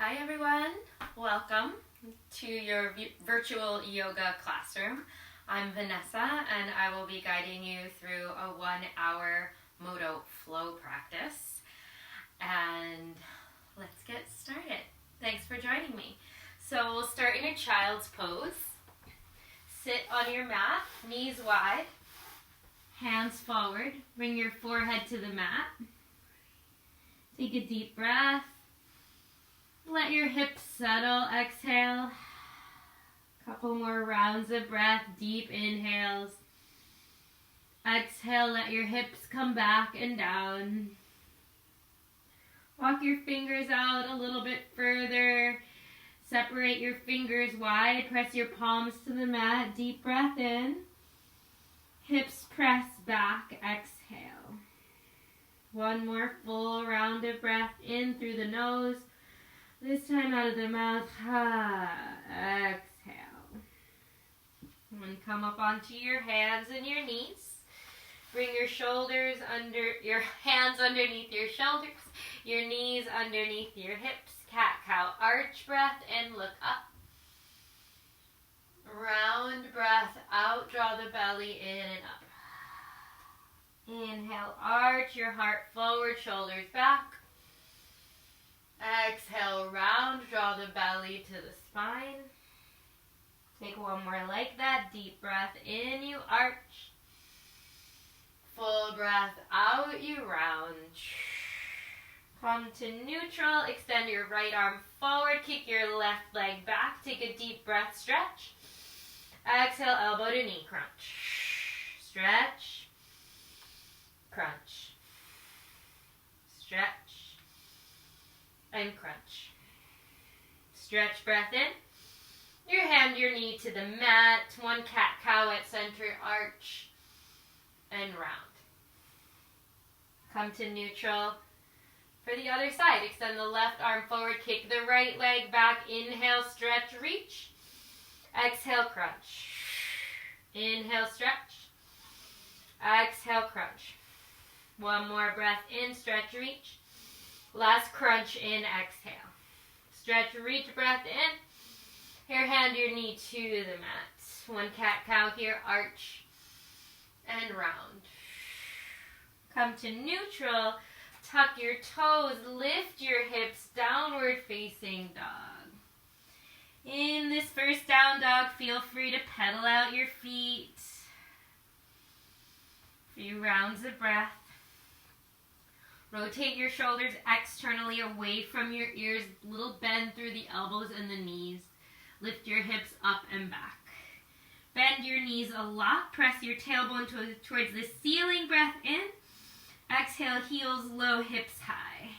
Hi everyone, welcome to your virtual yoga classroom. I'm Vanessa and I will be guiding you through a 1-hour Moto flow practice. And let's get started. Thanks for joining me. So we'll start in a child's pose. Sit on your mat, knees wide, hands forward. Bring your forehead to the mat. Take a deep breath. Let your hips settle. Exhale. Couple more rounds of breath. Deep inhales. Exhale. Let your hips come back and down. Walk your fingers out a little bit further. Separate your fingers wide. Press your palms to the mat. Deep breath in. Hips press back. Exhale. One more full round of breath in through the nose. This time out of the mouth. Exhale. And come up onto your hands and your knees. Bring your shoulders under, your hands underneath your shoulders, your knees underneath your hips. Cat-cow. Arch breath and look up. Round breath out. Draw the belly in and up. Inhale. Arch your heart forward, shoulders back. Exhale, round, draw the belly to the spine. Take one more like that. Deep breath in, you arch. Full breath out, you round. Come to neutral. Extend your right arm forward. Kick your left leg back. Take a deep breath, stretch. Exhale, elbow to knee, crunch. Stretch. Crunch. Stretch. And crunch. Stretch, breath in. Your hand, your knee to the mat. One cat-cow at center, arch, and round. Come to neutral for the other side. Extend the left arm forward, kick the right leg back. Inhale, stretch, reach. Exhale, crunch. Inhale, stretch. Exhale, crunch. One more breath in, stretch, reach. Last crunch in, exhale. Stretch, reach, breath in. Your hand, your knee to the mat. One cat-cow here, arch and round. Come to neutral. Tuck your toes, lift your hips, downward facing dog. In this first down dog, feel free to pedal out your feet. A few rounds of breath. Rotate your shoulders externally away from your ears. Little bend through the elbows and the knees. Lift your hips up and back. Bend your knees a lot. Press your tailbone towards the ceiling. Breath in. Exhale, heels low, hips high.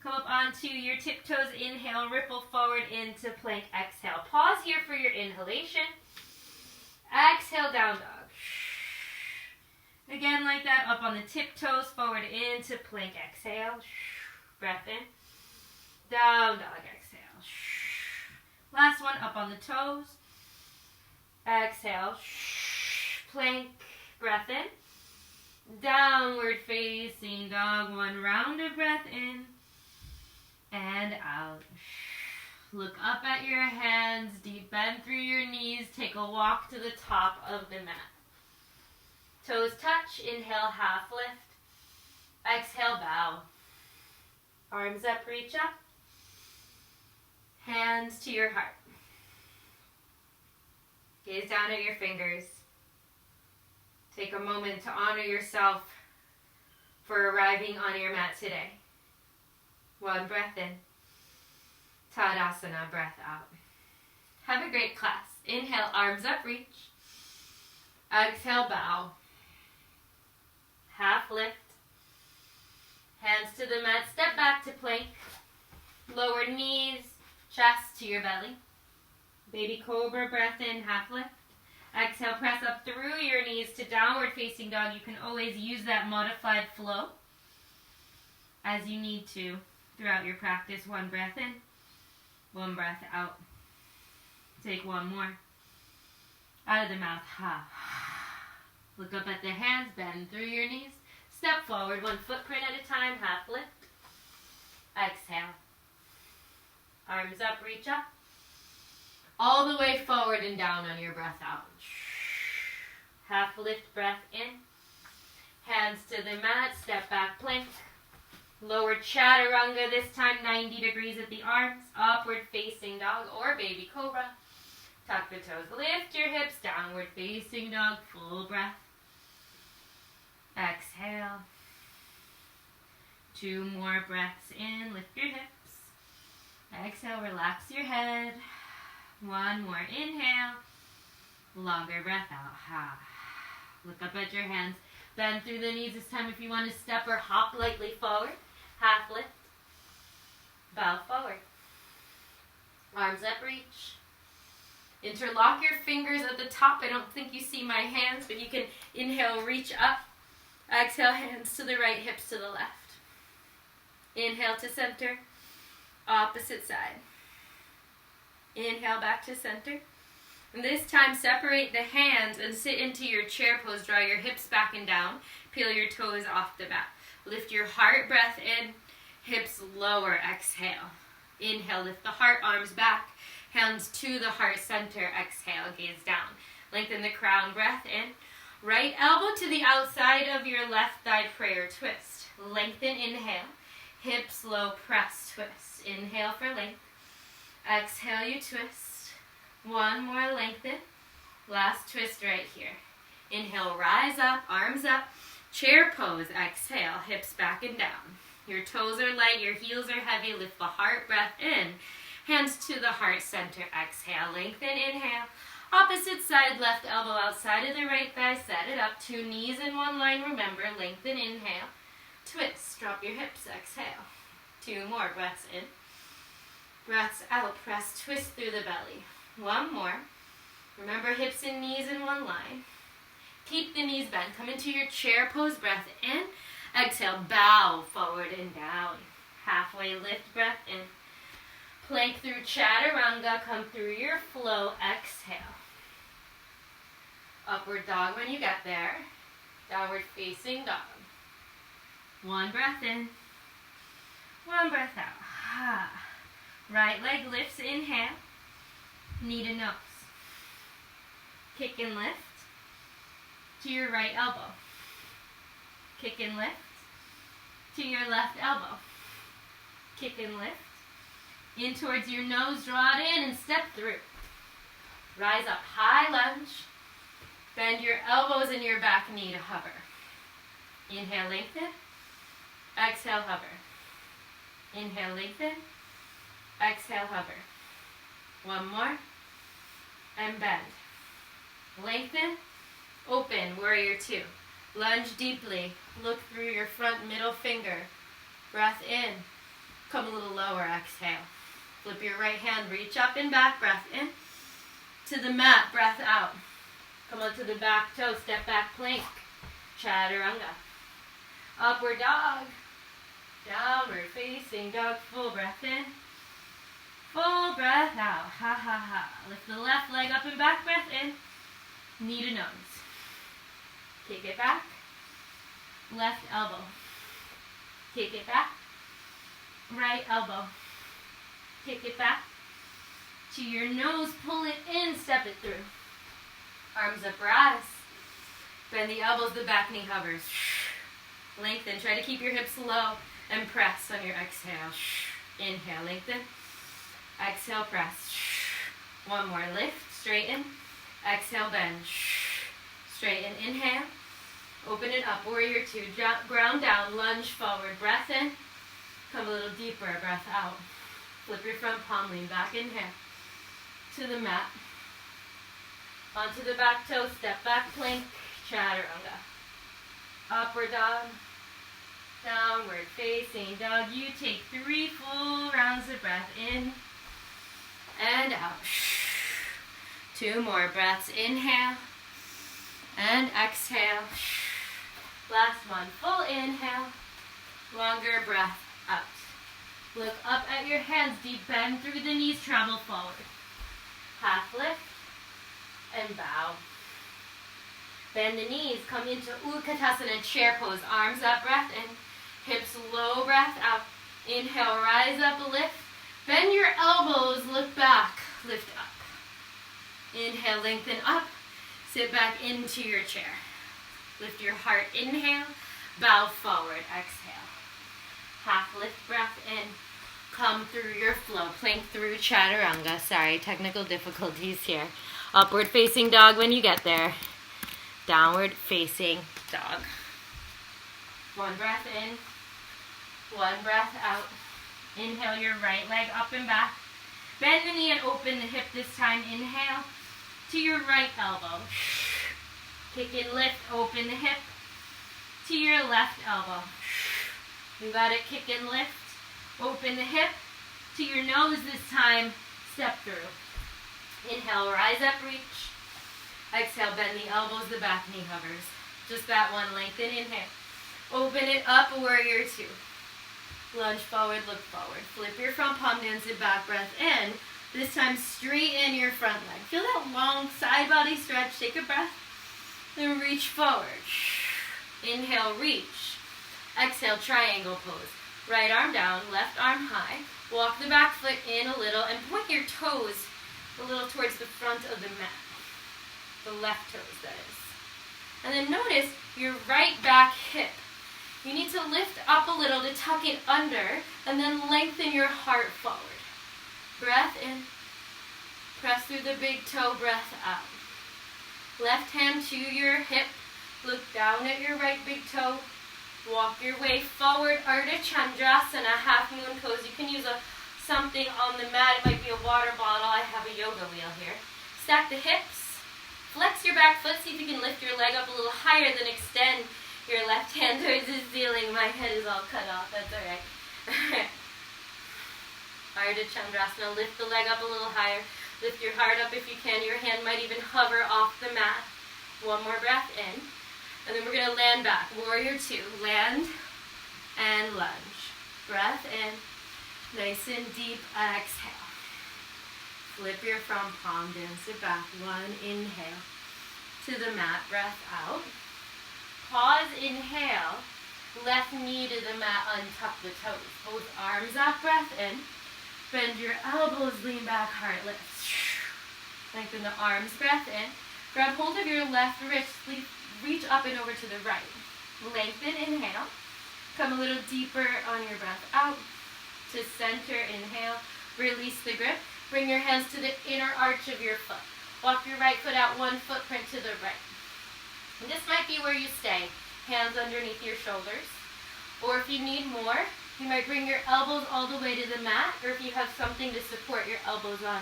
Come up onto your tiptoes. Inhale, ripple forward into plank. Exhale. Pause here for your inhalation. Exhale, down dog. Again, like that, up on the tiptoes, forward into plank, exhale, breath in, down dog, exhale. Last one, up on the toes, exhale, plank, breath in, downward facing dog, one round of breath in and out. Look up at your hands, deep bend through your knees, take a walk to the top of the mat. Toes touch, inhale, half lift. Exhale, bow. Arms up, reach up. Hands to your heart. Gaze down at your fingers. Take a moment to honor yourself for arriving on your mat today. One breath in. Tadasana, breath out. Have a great class. Inhale, arms up, reach. Exhale, bow. Half lift. Hands to the mat. Step back to plank. Lower knees, chest to your belly. Baby cobra, breath in, half lift. Exhale, press up through your knees to downward facing dog. You can always use that modified flow as you need to throughout your practice. One breath in, one breath out. Take one more. Out of the mouth, ha. Look up at the hands, bend through your knees. Step forward, one footprint at a time, half lift. Exhale. arms up, reach up. All the way forward and down on your breath out. Half lift breath in. Hands to the mat, step back plank. Lower chaturanga, this time 90 degrees at the arms. Upward facing dog or baby cobra. Tuck the toes, lift your hips, downward facing dog, full breath. Exhale. 2 more breaths in, lift your hips. Exhale, relax your head. 1 more inhale. Longer breath out. Look up at your hands. Bend through the knees this time if you want to step or hop lightly forward. Half lift. Bow forward. Arms up, reach. Interlock your fingers at the top. I don't think you see my hands, but you can inhale, reach up. Exhale, hands to the right, hips to the left. Inhale to center. Opposite side. Inhale back to center. And this time, separate the hands and sit into your chair pose. Draw your hips back and down. Peel your toes off the mat. Lift your heart, breath in. Hips lower, exhale. Inhale, lift the heart, arms back. Hands to the heart center, exhale, gaze down. Lengthen the crown, breath in. Right elbow to the outside of your left thigh, prayer twist. Lengthen, inhale. Hips low, press, twist. Inhale for length. Exhale, you twist. 1 more, lengthen. Last twist right here. Inhale, rise up, arms up. Chair pose, exhale, hips back and down. Your toes are light, your heels are heavy. Lift the heart, breath in. Hands to the heart center, exhale, lengthen, inhale. Opposite side, left elbow outside of the right thigh, set it up. 2 knees in 1 line, remember, lengthen, inhale. Twist, drop your hips, exhale. 2 more, breaths in. Breaths out, press, twist through the belly. 1 more. Remember, hips and knees in 1 line. Keep the knees bent. Come into your chair pose, breath in. Exhale, bow forward and down. Halfway lift, breath in. Plank through chaturanga, come through your flow, exhale. Upward dog when you get there. Downward facing dog. 1 breath in. 1 breath out. Right leg lifts, inhale. Knee to nose. Kick and lift to your right elbow. Kick and lift to your left elbow. Kick and lift. In towards your nose, draw it in and step through. Rise up, high lunge. Bend your elbows and your back knee to hover. Inhale, lengthen. Exhale, hover. Inhale, lengthen. Exhale, hover. 1 more. And bend. Lengthen. Open, warrior 2. Lunge deeply. Look through your front middle finger. Breath in. Come a little lower, exhale. Flip your right hand, reach up and back, breath in. To the mat, breath out. Come onto the back toe, step back plank. Chaturanga. Upward dog. Downward facing dog, full breath in. Full breath out. Lift the left leg up and back, breath in. Knee to nose. Kick it back. Left elbow. Kick it back. Right elbow. Kick it back. To your nose, pull it in, step it through. Arms up, rise. Bend the elbows, the back knee hovers. Lengthen. Try to keep your hips low and press on your exhale. Inhale, lengthen. Exhale, press. 1 more, lift, straighten. Exhale, bend. Straighten, inhale. Open it up, warrior 2. Ground down, lunge forward, breath in. Come a little deeper, breath out. Flip your front palm, lean back, inhale. To the mat. Onto the back toe, step back plank, chaturanga. Upward dog. Downward facing dog. You take 3 full rounds of breath in and out. 2 more breaths. Inhale and exhale. Last one. Full inhale. Longer breath out. Look up at your hands. Deep bend through the knees. Travel forward. Half lift and bow. Bend the knees. Come into Utkatasana, chair pose. Arms up, breath in. Hips low, breath out. Inhale, rise up, lift. Bend your elbows, look back, lift up. Inhale, lengthen up, sit back into your chair. Lift your heart, inhale, bow forward, exhale. Half lift breath in, come through your flow, plank through chaturanga. Sorry, technical difficulties here. Upward facing dog when you get there. Downward facing dog. One breath in, one breath out. Inhale your right leg up and back. Bend the knee and open the hip this time. Inhale to your right elbow. Kick and lift, open the hip to your left elbow. You got it, kick and lift. Open the hip to your nose this time. Step through. Inhale, rise up, reach. Exhale, bend the elbows, the back knee hovers. Just that one, lengthen, inhale. Open it up, warrior two. Lunge forward, look forward. Flip your front palm down, sit back, breath in. This time, straighten your front leg. Feel that long side body stretch. Take a breath. Then reach forward. Inhale, reach. Exhale, triangle pose. Right arm down, left arm high. Walk the back foot in a little and point your toes a little towards the front of the mat. The left toes, that is. And then notice your right back hip. You need to lift up a little to tuck it under and then lengthen your heart forward. Breath in. Press through the big toe, breath out. Left hand to your hip. Look down at your right big toe. Walk your way forward, Ardha Chandrasana, half moon pose. You can use something on the mat. It might be a water bottle. I have a yoga wheel here. Stack the hips. Flex your back foot. See if you can lift your leg up a little higher, then extend your left hand towards the ceiling. My head is all cut off. That's all right. Ardha Chandrasana. Lift the leg up a little higher. Lift your heart up if you can. Your hand might even hover off the mat. One more breath in. And then we're going to land back. Warrior two. Land and lunge. Breath in. Nice and deep. Exhale. Flip your front palm down. Sit back. One. Inhale. To the mat. Breath out. Pause. Inhale. Left knee to the mat. Untuck the toes. Both arms up. Breath in. Bend your elbows. Lean back. Heart lifts. Lengthen the arms. Breath in. Grab hold of your left wrist. Reach up and over to the right. Lengthen, inhale. Come a little deeper on your breath out. To center, inhale. Release the grip. Bring your hands to the inner arch of your foot. Walk your right foot out, one footprint to the right. And this might be where you stay. Hands underneath your shoulders. Or if you need more, you might bring your elbows all the way to the mat, or if you have something to support your elbows on.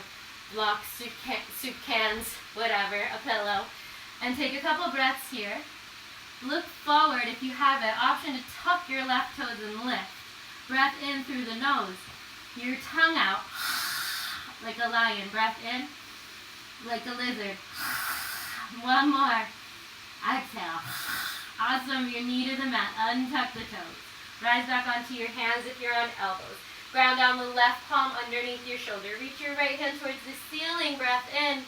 Blocks, soup cans, whatever, a pillow. And take a couple breaths here. Look forward if you have it. Option to tuck your left toes and lift. Breath in through the nose. Your tongue out like a lion. Breath in like a lizard. One more. Exhale. Awesome. Your knee to the mat. Untuck the toes. Rise back onto your hands if you're on elbows. Ground down the left palm underneath your shoulder. Reach your right hand towards the ceiling. Breath in.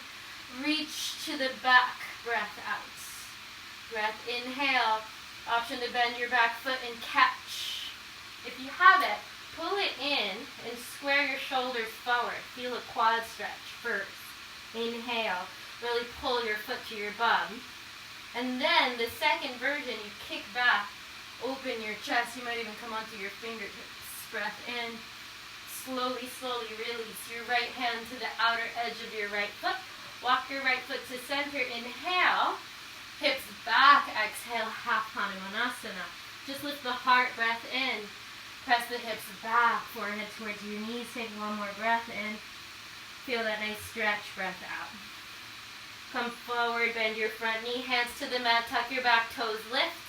Reach to the back. Breath out. Breath inhale. Option to bend your back foot and catch. If you have it, pull it in and square your shoulders forward. Feel a quad stretch first. Inhale. Really pull your foot to your bum. And then the second version, you kick back, open your chest. You might even come onto your fingertips. Breath in. Slowly, slowly release your right hand to the outer edge of your right foot. Walk your right foot to center. Inhale. Hips back. Exhale. Half Hanumanasana. Just lift the heart. Breath in. Press the hips back. Forehead towards your knees. Take one more breath in. Feel that nice stretch. Breath out. Come forward. Bend your front knee. Hands to the mat. Tuck your back toes. Lift.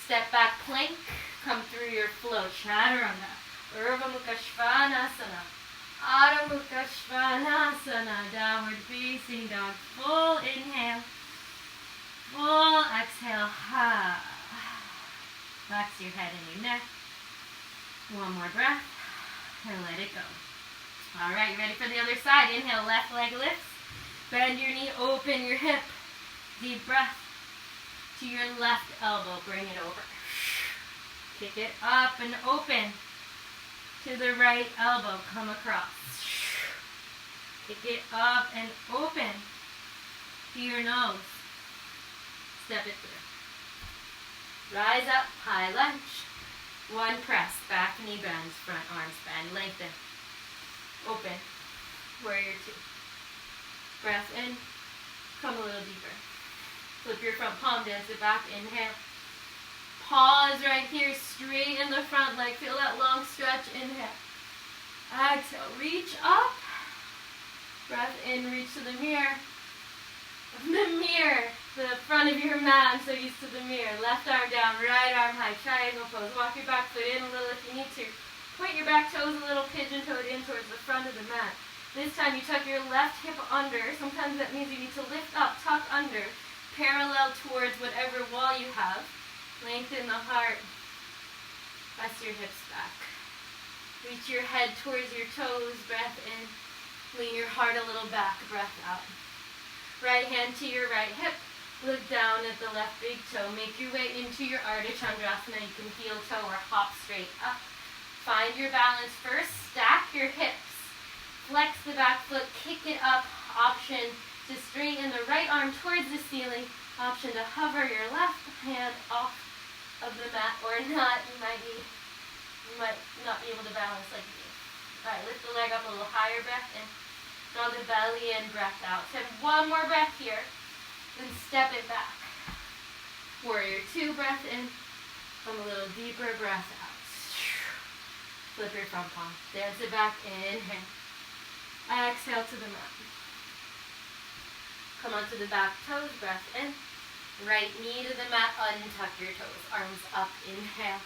Step back. Plank. Come through your flow. Chaturanga. Urdhva Mukha Svanasana. Adho Mukha Svanasana. Downward facing dog. Full inhale. Full exhale. Relax your head and your neck. One more breath. And let it go. Alright, you ready for the other side? Inhale, left leg lifts. Bend your knee, open your hip. Deep breath. To your left elbow, bring it over. Kick it up and open. to the right elbow, come across. Kick it up and open to your nose. Step it through. Rise up, high lunge. One press, back knee bends, front arms bend, lengthen. Open, warrior two. Breath in, come a little deeper. Flip your front palm, dance it back, inhale. Pause right here, straight in the front leg. Feel that long stretch, inhale. Exhale, reach up. Breath in, reach to the mirror. The mirror, the front of your mat, I'm so used to the mirror. Left arm down, right arm high, triangle pose. Walk your back foot in a little if you need to. Point your back toes a little, pigeon toed in towards the front of the mat. This time you tuck your left hip under. Sometimes that means you need to lift up, tuck under, parallel towards whatever wall you have. Lengthen the heart. Press your hips back. Reach your head towards your toes. Breath in. Lean your heart a little back. Breath out. Right hand to your right hip. Look down at the left big toe. Make your way into your Ardha Chandrasana. You can heel toe or hop straight up. Find your balance first. Stack your hips. Flex the back foot. Kick it up. Option to straighten the right arm towards the ceiling. Option to hover your left hand off of the mat or not. You might not be able to balance like you do. Alright, lift the leg up a little higher. Breath in. Draw the belly in, breath out. Take one more breath here. Then step it back. Warrior two, breath in. Come a little deeper, breath out. Flip your front palm. Dance it back, inhale. Exhale to the mat. Come onto the back toes, breath in. Right knee to the mat, untuck your toes. Arms up, inhale.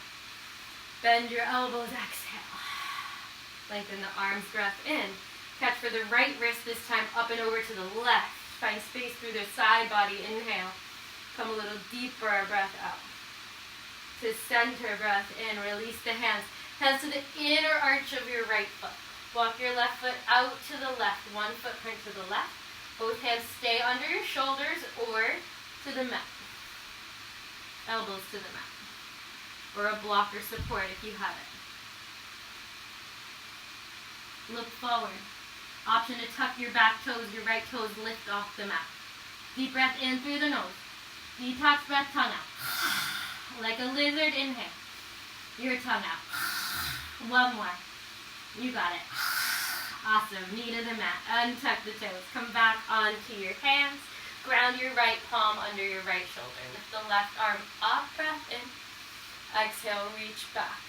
Bend your elbows, exhale. Lengthen the arms, breath in. Catch for the right wrist this time, up and over to the left. Find space through the side body, inhale. Come a little deeper, breath out. To center, breath in, release the hands. Hands to the inner arch of your right foot. Walk your left foot out to the left, one footprint to the left. Both hands stay under your shoulders or to the mat. Elbows to the mat. Or a block or support if you have it. Look forward. Option to tuck your back toes, your right toes lift off the mat. Deep breath in through the nose. Detox breath, tongue out. Like a lizard, inhale. Your tongue out. One more. You got it. Awesome. Knee to the mat. Untuck the toes. Come back onto your hands. Ground your right palm under your right shoulder. Lift the left arm up. Breath in. Exhale, reach back.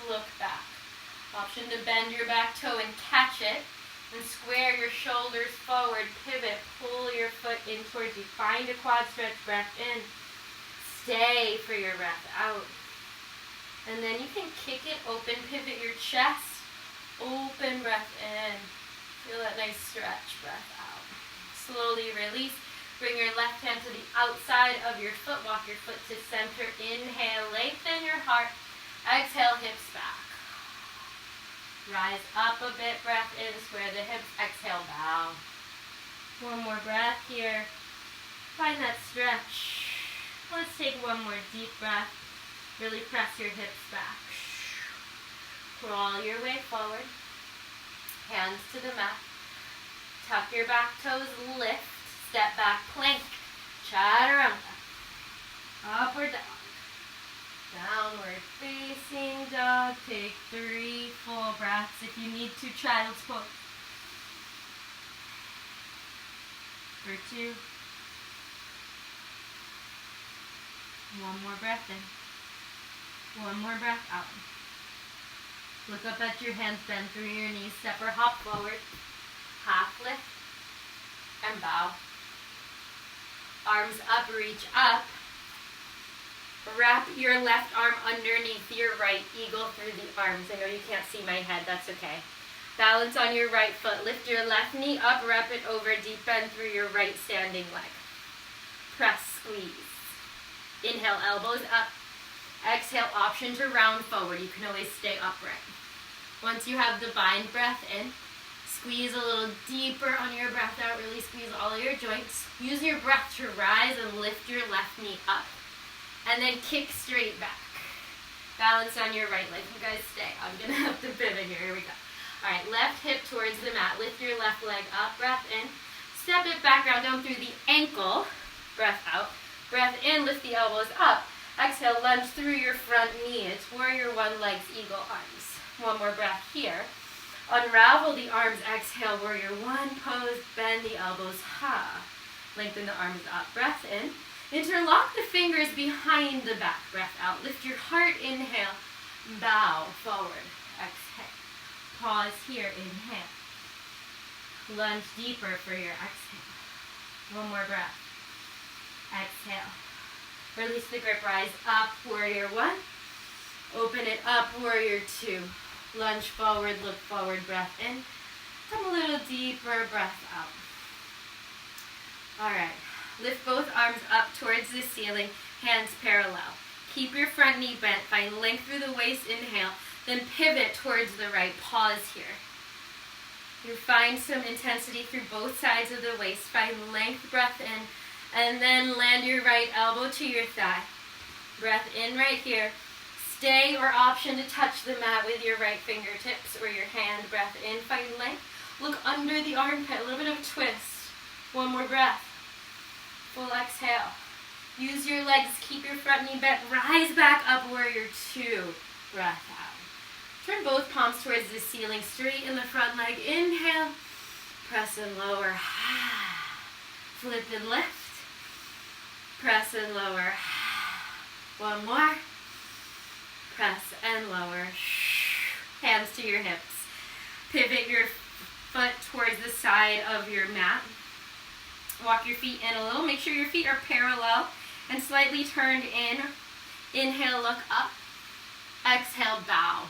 Look back. Option to bend your back toe and catch it. And square your shoulders forward, pivot, pull your foot in towards you. Find a quad stretch, breath in. Stay for your breath out. And then you can kick it open, pivot your chest. Open, breath in. Feel that nice stretch, breath out. Slowly release. Bring your left hand to the outside of your foot. Walk your foot to center. Inhale, lengthen your heart. Exhale, hips back. Rise up a bit, breath in, square the hips, exhale, bow. One more breath here. Find that stretch. Let's take one more deep breath. Really press your hips back. Crawl your way forward. Hands to the mat. Tuck your back toes, lift. Step back, plank. Chaturanga. Upward dog. Downward facing dog. Take 3 full breaths. If you need to, child's pose. For 2. One more breath in. One more breath out. Look up at your hands, bend through your knees. Step or hop forward. Half lift. And bow. Arms up, reach up. Wrap your left arm underneath your right. Eagle through the arms. I know you can't see my head. That's okay. Balance on your right foot. Lift your left knee up. Wrap it over. Deep bend through your right standing leg. Press, squeeze. Inhale, elbows up. Exhale, option to round forward. You can always stay upright. Once you have the bind breath in, squeeze a little deeper on your breath out. Really squeeze all of your joints. Use your breath to rise and lift your left knee up. And then kick straight back. Balance on your right leg. You guys stay. I'm going to have to pivot here. Here we go. All right, left hip towards the mat. Lift your left leg up. Breath in. Step it back, ground down through the ankle. Breath out. Breath in, lift the elbows up. Exhale, lunge through your front knee. It's warrior one, legs, eagle, arms. One more breath here. Unravel the arms. Exhale, warrior one, pose, bend the elbows. Ha. Lengthen the arms up. Breath in. Interlock the fingers behind the back. Breath out. Lift your heart. Inhale. Bow forward. Exhale. Pause here. Inhale. Lunge deeper for your exhale. One more breath. Exhale. Release the grip. Rise up. Warrior one. Open it up. Warrior two. Lunge forward. Look forward. Breath in. Come a little deeper. Breath out. All right. Lift both arms up towards the ceiling. Hands parallel. Keep your front knee bent. Find length through the waist. Inhale. Then pivot towards the right. Pause here. You find some intensity through both sides of the waist. Find length. Breath in. And then land your right elbow to your thigh. Breath in right here. Stay or option to touch the mat with your right fingertips or your hand. Breath in. Find length. Look under the armpit. A little bit of a twist. One more breath. Full exhale. Use your legs. Keep your front knee bent. Rise back up. Warrior two. Breath out. Turn both palms towards the ceiling. Straighten the front leg. Inhale. Press and lower. Flip and lift. Press and lower. One more. Press and lower. Hands to your hips. Pivot your foot towards the side of your mat. Walk your feet in a little. Make sure your feet are parallel and slightly turned in. Inhale, look up. Exhale, bow.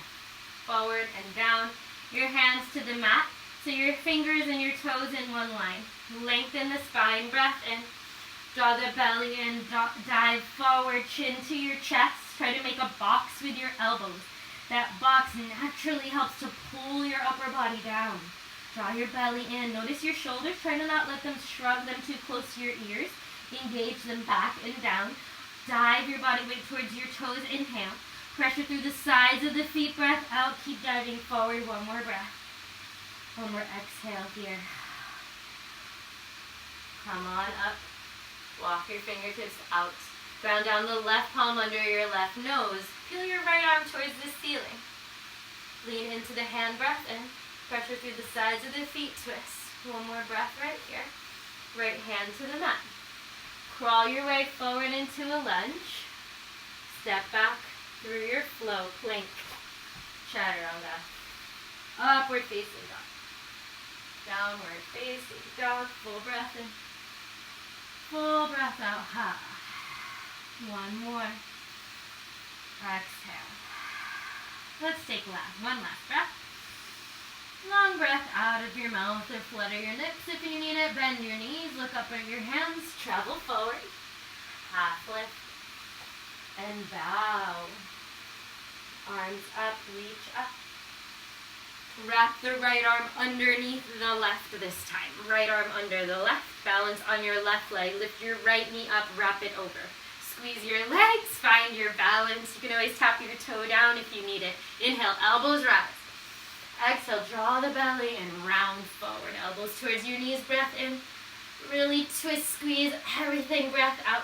Forward and down. Your hands to the mat. So your fingers and your toes in one line. Lengthen the spine. Breath in. Draw the belly in. Dive forward. Chin to your chest. Try to make a box with your elbows. That box naturally helps to pull your upper body down. Draw your belly in. Notice your shoulders. Try to not let them shrug them too close to your ears. Engage them back and down. Dive your body weight towards your toes. Inhale. Pressure through the sides of the feet. Breath out. Keep diving forward. One more breath. One more exhale here. Come on up. Walk your fingertips out. Ground down the left palm under your left nose. Peel your right arm towards the ceiling. Lean into the hand. Breath in. Pressure through the sides of the feet. Twist. One more breath right here. Right hand to the mat. Crawl your way forward into a lunge. Step back through your flow. Plank. Chaturanga. Upward facing dog. Downward facing dog. Full breath in. Full breath out. Ha. One more. Exhale. Let's take one last breath. Long breath out of your mouth or flutter your lips if you need it. Bend your knees. Look up at your hands. Travel forward. Half lift. And bow. Arms up. Reach up. Wrap the right arm underneath the left this time. Right arm under the left. Balance on your left leg. Lift your right knee up. Wrap it over. Squeeze your legs. Find your balance. You can always tap your toe down if you need it. Inhale. Elbows rise. Exhale. Draw the belly and round forward. Elbows towards your knees. Breath in. Really twist, squeeze everything. Breath out.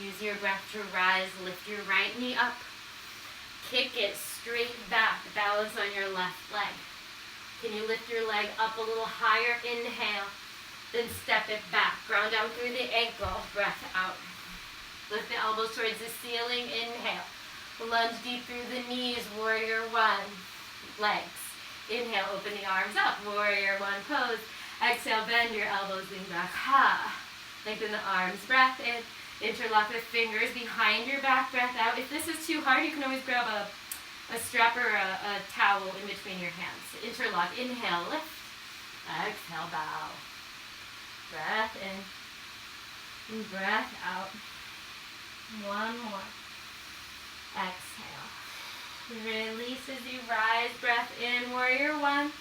Use your breath to rise. Lift your right knee up. Kick it straight back. Balance on your left leg. Can you lift your leg up a little higher? Inhale. Then step it back. Ground down through the ankle. Breath out. Lift the elbows towards the ceiling. Inhale. Lunge deep through the knees. Warrior one. Legs. Inhale. Open the arms up. Warrior one pose. Exhale. Bend your elbows. Lean back. Ha. Lengthen the arms. Breath in. Interlock the fingers behind your back. Breath out. If this is too hard, you can always grab a strap or a towel in between your hands. Interlock. Inhale. Lift. Exhale. Bow. Breath in. And breath out. One more. Exhale. Release as you rise. Breath in. Warrior one.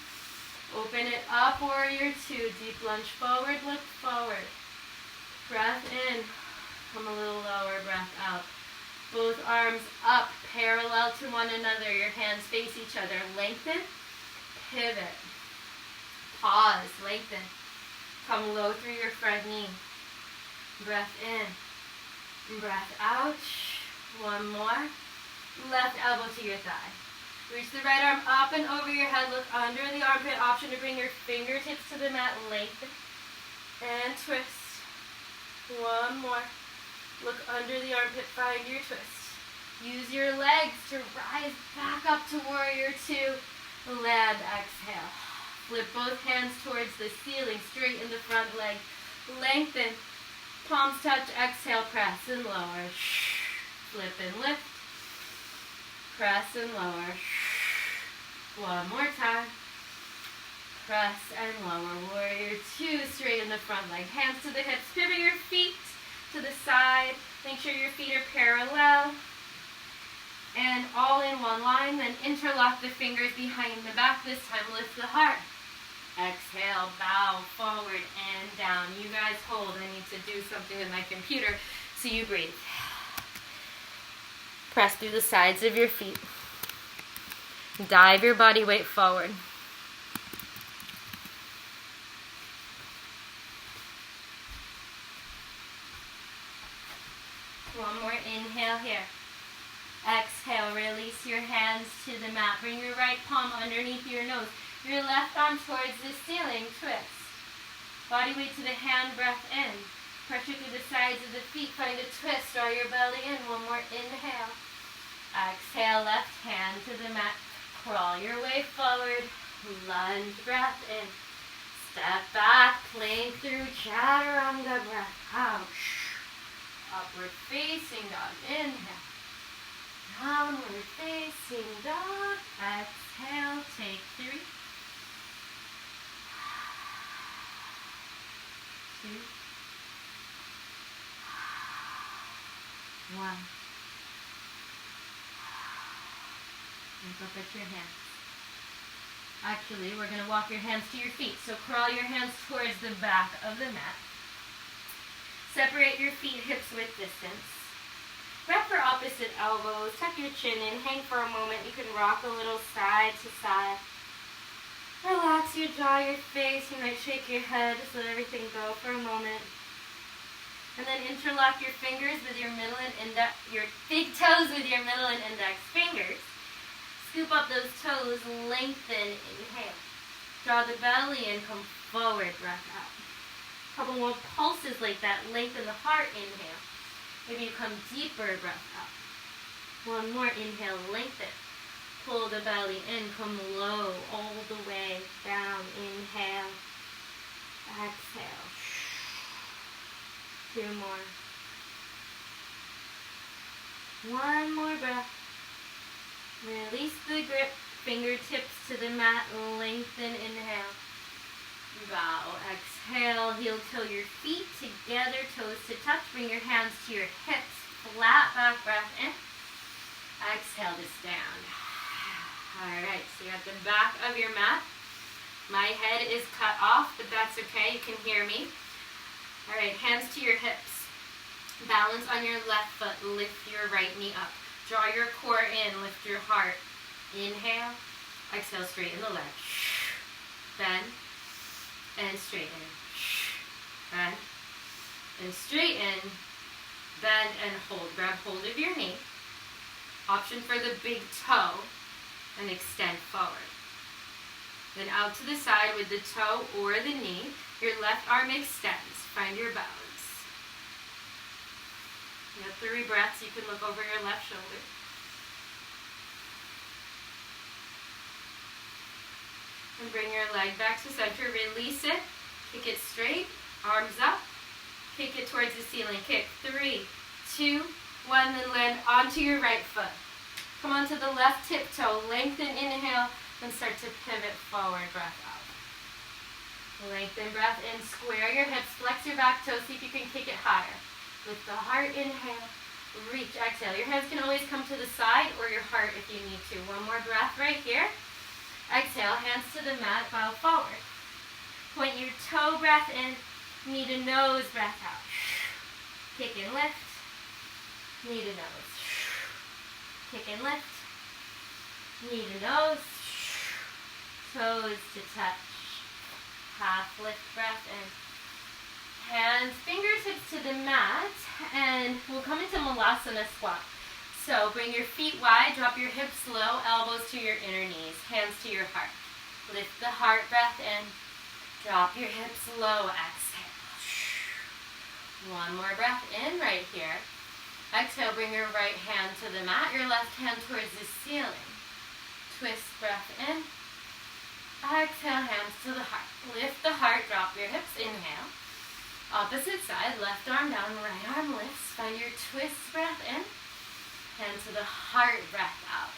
Open it up. Warrior two. Deep lunge forward. Look forward. Breath in. Come a little lower. Breath out. Both arms up, parallel to one another. Your hands face each other. Lengthen, pivot. Pause, lengthen. Come low through your front knee. Breath in, breath out. One more. Left elbow to your thigh. Reach the right arm up and over your head. Look under the armpit. Option to bring your fingertips to the mat. Lengthen and twist. One more. Look under the armpit. Find your twist. Use your legs to rise back up to warrior two. Land, exhale. Flip both hands towards the ceiling. Straighten the front leg. Lengthen. Palms touch. Exhale. Press and lower. Flip and lift. Press and lower. One more time. Press and lower. Warrior two. Straighten the front leg. Hands to the hips. Pivot your feet to the side. Make sure your feet are parallel. And all in one line. Then interlock the fingers behind the back. This time lift the heart. Exhale. Bow forward and down. You guys hold. I need to do something with my computer so you breathe. Press through the sides of your feet. Dive your body weight forward. One more inhale here. Exhale, release your hands to the mat. Bring your right palm underneath your nose. Your left arm towards the ceiling. Twist. Body weight to the hand, breath in. Pressure through the sides of the feet. Find a twist. Draw your belly in. One more inhale. Exhale, left hand to the mat. Crawl your way forward. Lunge, breath in. Step back, plank through chaturanga, breath out. Upward facing dog, inhale. Downward facing dog, exhale, take 3. 2. 1. Look up at your hands. Actually, we're going to walk your hands to your feet. So crawl your hands towards the back of the mat. Separate your feet hips width distance. Wrap your opposite elbows. Tuck your chin in. Hang for a moment. You can rock a little side to side. Relax your jaw, your face. You might shake your head. Just let everything go for a moment. And then interlock your fingers with your middle and index, your big toes with your middle and index fingers. Scoop up those toes, lengthen, inhale. Draw the belly in, come forward, breath out. Couple more pulses like that, lengthen the heart, inhale. Maybe you come deeper, breath out. One more, inhale, lengthen. Pull the belly in, come low, all the way down, inhale. Exhale. 2 more. 1 more breath. Release the grip, fingertips to the mat, lengthen, inhale. Bow, exhale, heel toe your feet together, toes to touch. Bring your hands to your hips, flat back, breath in. Exhale to stand. Alright, so you're at the back of your mat. My head is cut off, but that's okay, you can hear me. Alright, hands to your hips. Balance on your left foot, lift your right knee up. Draw your core in, lift your heart. Inhale, exhale, straighten the leg. Bend, and straighten. Bend, and straighten. Bend and hold. Grab hold of your knee. Option for the big toe, and extend forward. Then out to the side with the toe or the knee. Your left arm extends. Find your balance. You have 3 breaths. You can look over your left shoulder. And bring your leg back to center. Release it. Kick it straight. Arms up. Kick it towards the ceiling. Kick. 3, 2, 1. Then land onto your right foot. Come onto the left tiptoe. Lengthen, inhale. Then start to pivot forward. Breath out. Lengthen, breath in. Square your hips. Flex your back toe. See if you can kick it higher. Lift the heart, inhale, reach, exhale. Your hands can always come to the side or your heart if you need to. 1 more breath right here. Exhale, hands to the mat, bow forward. Point your toe, breath in, knee to nose, breath out. Kick and lift, knee to nose. Kick and lift. Knee to nose. Toes to touch. Half lift breath in. Hands, fingertips to the mat, and we'll come into Malasana squat. So bring your feet wide, drop your hips low, elbows to your inner knees, hands to your heart. Lift the heart, breath in. Drop your hips low, exhale. One more breath in right here. Exhale, bring your right hand to the mat, your left hand towards the ceiling. Twist, breath in. Exhale, hands to the heart. Lift the heart, drop your hips, inhale. Opposite side, left arm down, right arm lifts. Find your twist, breath in. Hand to the heart, breath out.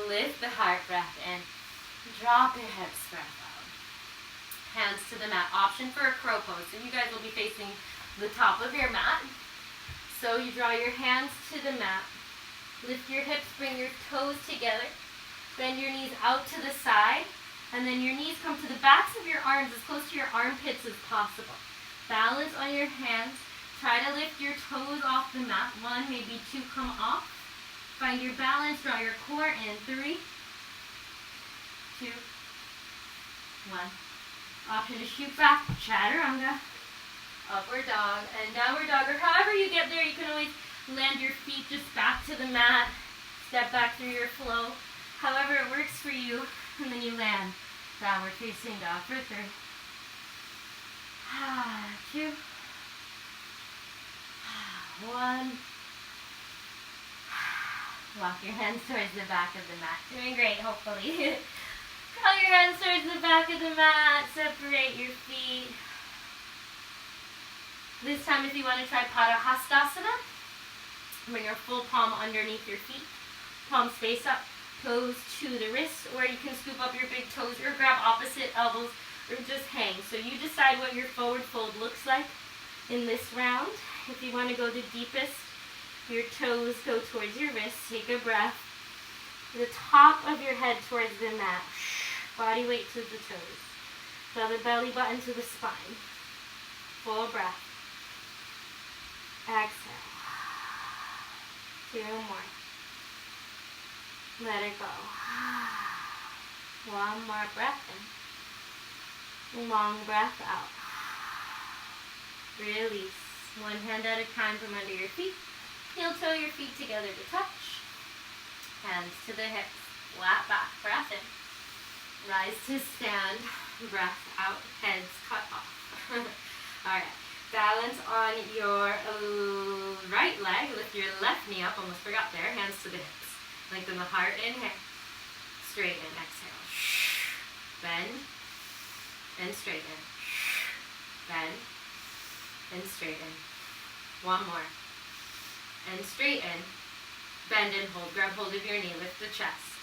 Lift the heart, breath in. Drop your hips, breath out. Hands to the mat. Option for a crow pose. So you guys will be facing the top of your mat. So you draw your hands to the mat. Lift your hips, bring your toes together. Bend your knees out to the side. And then your knees come to the backs of your arms as close to your armpits as possible. Balance on your hands. Try to lift your toes off the mat. 1, maybe 2 come off. Find your balance. Draw your core in. 3, 2, 1. Option to shoot back. Chaturanga. Upward dog and downward dog. Or however you get there, you can always land your feet just back to the mat. Step back through your flow. However it works for you. And then you land. Downward facing dog for 3. 2, 1. Walk your hands towards the back of the mat. Doing great, hopefully. Crawl your hands towards the back of the mat. Separate your feet. This time, if you want to try Padahastasana, bring your full palm underneath your feet. Palms face up, toes to the wrists, or you can scoop up your big toes or grab opposite elbows or just hang. So you decide what your forward fold looks like in this round. If you want to go the deepest, your toes go towards your wrists. Take a breath. The top of your head towards the mat. Body weight to the toes. Draw the belly button to the spine. Full breath. Exhale. 2 more. Let it go. 1 more breath in. Long breath out. Release. 1 hand at a time from under your feet. Heel toe your feet together to touch. Hands to the hips. Flat back. Breath in. Rise to stand. Breath out. Heads cut off. Alright. Balance on your right leg. Lift your left knee up. Almost forgot there. Hands to the hips. Lengthen the heart. Inhale. Straighten. Exhale. Bend. And straighten. Bend. And straighten. 1 more. And straighten. Bend and hold. Grab hold of your knee. Lift the chest.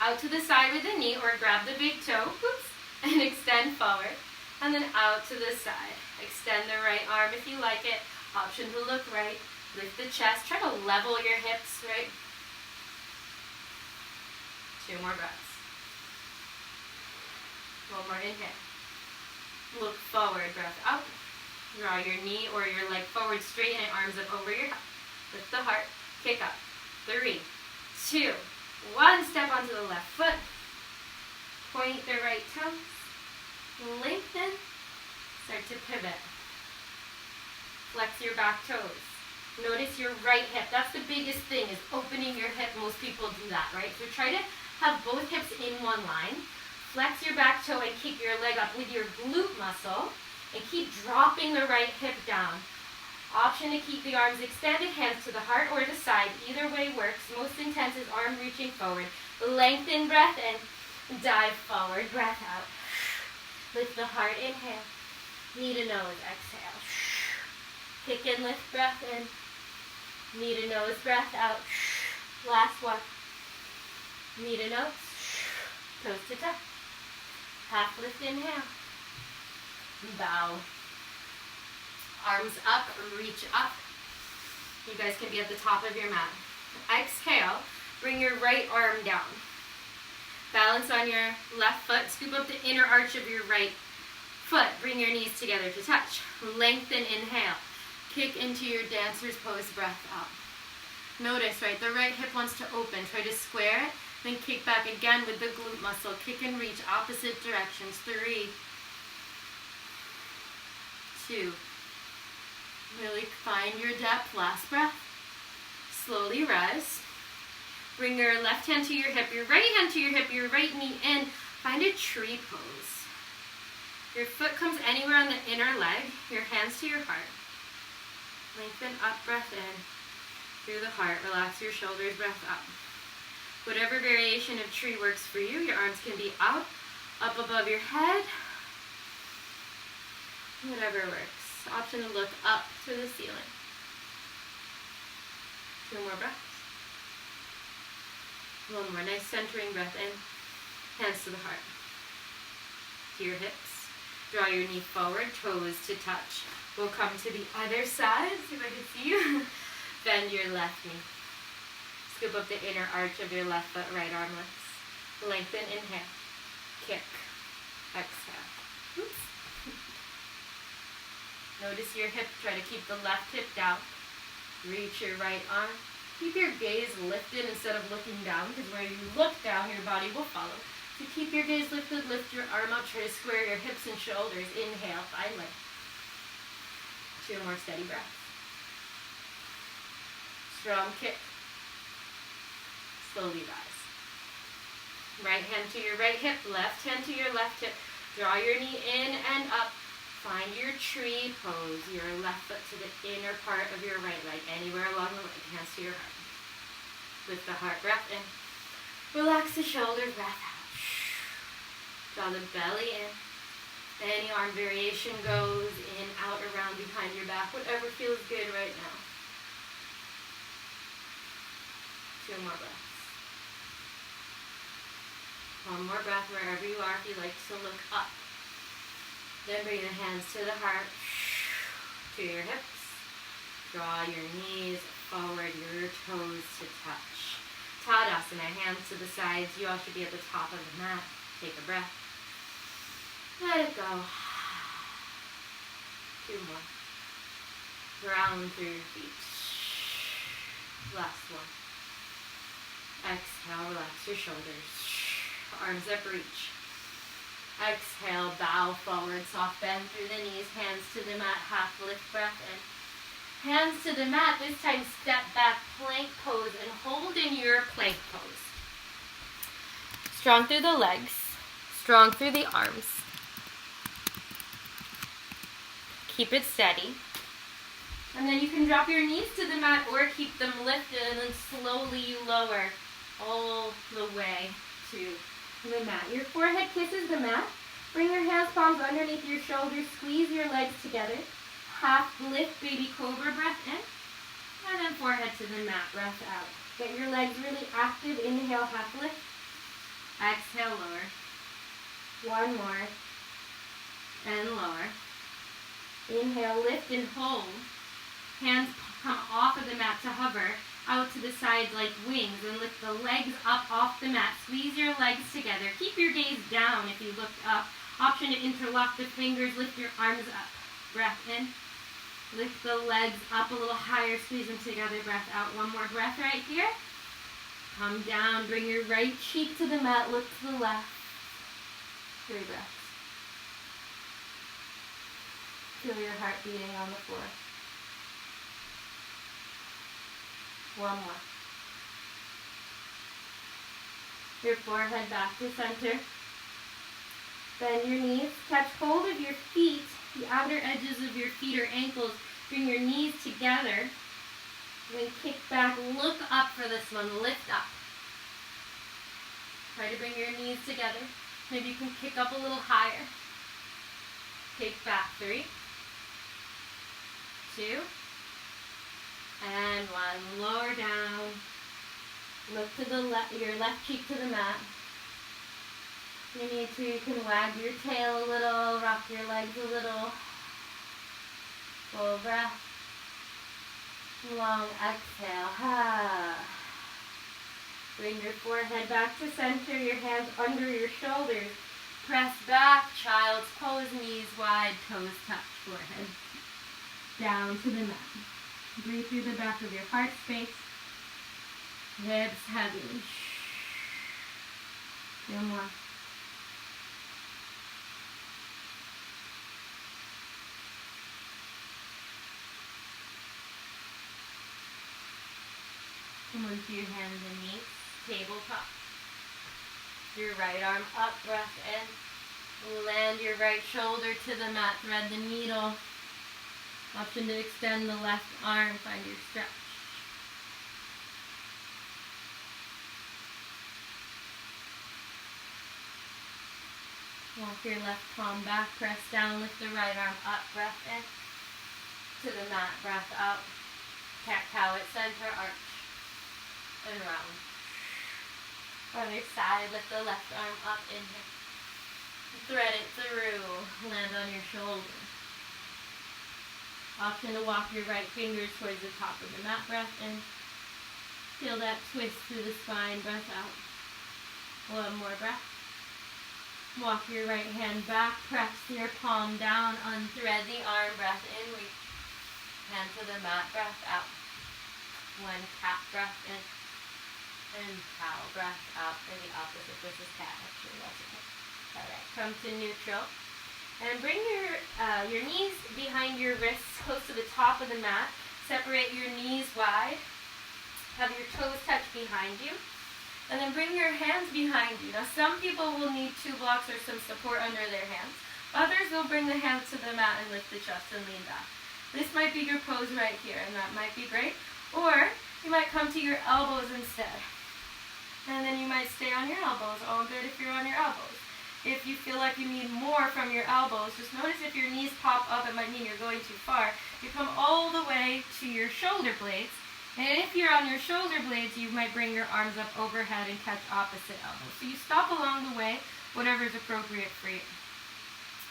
Out to the side with the knee or grab the big toe. Oops. And extend forward. And then out to the side. Extend the right arm if you like it. Option to look right. Lift the chest. Try to level your hips, right? 2 more breaths. 1 more inhale. Look forward. Breath out. Draw your knee or your leg forward. Straighten it. Arms up over your head. Lift the heart. Kick up. 3, 2, 1. Step onto the left foot. Point the right toes. Lengthen. Start to pivot. Flex your back toes. Notice your right hip. That's the biggest thing, is opening your hip. Most people do that, right? So try to have both hips in one line. Flex your back toe and kick your leg up with your glute muscle. And keep dropping the right hip down. Option to keep the arms extended, hands to the heart or the side. Either way works. Most intense is arm reaching forward. Lengthen breath in. Dive forward. Breath out. Lift the heart. Inhale. Knee to nose. Exhale. Kick and lift. Breath in. Knee to nose. Breath out. Last one. Knee to nose. Toes to touch. Half lift. Inhale. Bow. Arms up, reach up. You guys can be at the top of your mat. Exhale, bring your right arm down. Balance on your left foot. Scoop up the inner arch of your right foot. Bring your knees together to touch. Lengthen, inhale. Kick into your dancer's pose, breath out. Notice, right, the right hip wants to open. Try to square it, then kick back again with the glute muscle. Kick and reach, opposite directions. 3, 2. Really find your depth. Last breath. Slowly rise. Bring your left hand to your hip, your right hand to your hip, your right knee in. Find a tree pose. Your foot comes anywhere on the inner leg, your hands to your heart. Lengthen up, breath in. Through the heart, relax your shoulders, breath up. Whatever variation of tree works for you, your arms can be out, up above your head. Whatever works. Option to look up to the ceiling. 2 more breaths. 1 more. Nice centering breath in. Hands to the heart. To your hips. Draw your knee forward, toes to touch. We'll come to the other side. See if I can see you. Bend your left knee. Scoop up the inner arch of your left foot, right arm lifts. Lengthen, inhale. Kick. Exhale. Oops. Notice your hip. Try to keep the left hip down. Reach your right arm. Keep your gaze lifted instead of looking down, because where you look down, your body will follow. So keep your gaze lifted, lift your arm up, try to square your hips and shoulders. Inhale, find length. 2 more steady breaths. Strong kick. Slowly rise. Right hand to your right hip, left hand to your left hip. Draw your knee in and up. Find your tree pose, your left foot to the inner part of your right leg, anywhere along the leg, hands to your heart. Lift the heart, breath in. Relax the shoulders, breath out. Draw the belly in. Any arm variation goes in, out, around, behind your back, whatever feels good right now. 2 more breaths. 1 more breath wherever you are, if you like to look up. Then bring the hands to the heart, to your hips. Draw your knees forward, your toes to touch. Tadasana, hands to the sides. You all should be at the top of the mat. Take a breath. Let it go. 2 more. Ground through your feet. Last one. Exhale, relax your shoulders. Arms up, reach. Exhale, bow forward, soft bend through the knees, hands to the mat, half lift, breath in. Hands to the mat, this time step back, plank pose, and hold in your plank pose. Strong through the legs, strong through the arms. Keep it steady. And then you can drop your knees to the mat or keep them lifted, and then slowly you lower all the way to the mat. Your forehead kisses the mat. Bring your hands, palms underneath your shoulders. Squeeze your legs together. Half lift, baby cobra, breath in. And then forehead to the mat, breath out. Get your legs really active. Inhale, half lift. Exhale, lower. 1 more. And lower. Inhale, lift and hold. Hands come off of the mat to hover. Out to the sides like wings, and lift the legs up off the mat. Squeeze your legs together. Keep your gaze down if you looked up. Option to interlock the fingers, lift your arms up. Breath in. Lift the legs up a little higher, squeeze them together, breath out. 1 more breath right here. Come down, bring your right cheek to the mat, look to the left. 3 breaths. Feel your heart beating on the floor. 1 more. Your forehead back to center. Bend your knees. Catch hold of your feet, the outer edges of your feet or ankles. Bring your knees together. Then kick back. Look up for this one. Lift up. Try to bring your knees together. Maybe you can kick up a little higher. Kick back. 3, 2, and 1. Lower down. Look to the your left cheek to the mat. If you need to, you can wag your tail a little, rock your legs a little. Full breath. Long exhale. Bring your forehead back to center, your hands under your shoulders. Press back, child's pose, knees wide, toes touch, forehead down to the mat. Breathe through the back of your heart space. Hips heavy. No more. Come onto your hands and knees. Tabletop. Your right arm up, breath in. Land your right shoulder to the mat. Thread the needle. Option to extend the left arm. Find your stretch. Walk your left palm back. Press down. Lift the right arm up. Breath in. To the mat. Breath out. Cat-cow at center. Arch. And round. Other side. Lift the left arm up. Inhale. Thread it through. Land on your shoulder. Option to walk your right fingers towards the top of the mat. Breath in. Feel that twist through the spine. Breath out. One more breath. Walk your right hand back. Press your palm down. Unthread the arm. Breath in. Reach. Hand to the mat. Breath out. One cat. Breath in. And cow. Breath out. Or the opposite. This is cat. Actually, that's okay. Alright. Come to neutral. And bring your knees behind your wrists, close to the top of the mat. Separate your knees wide. Have your toes touch behind you. And then bring your hands behind you. Now some people will need 2 blocks or some support under their hands. Others will bring the hands to the mat and lift the chest and lean back. This might be your pose right here, and that might be great. Or you might come to your elbows instead. And then you might stay on your elbows. All good if you're on your elbows. If you feel like you need more from your elbows, just notice if your knees pop up, it might mean you're going too far. You come all the way to your shoulder blades. And if you're on your shoulder blades, you might bring your arms up overhead and catch opposite elbows. So you stop along the way, whatever is appropriate for you.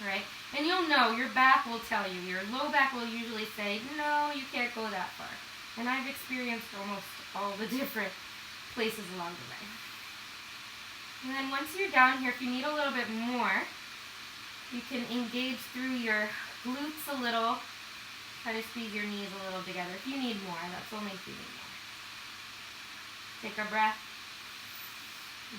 Right? And you'll know, your back will tell you. Your low back will usually say, no, you can't go that far. And I've experienced almost all the different places along the way. And then once you're down here, if you need a little bit more, you can engage through your glutes a little. Try to squeeze your knees a little together. If you need more, that's only if you need more. Take a breath.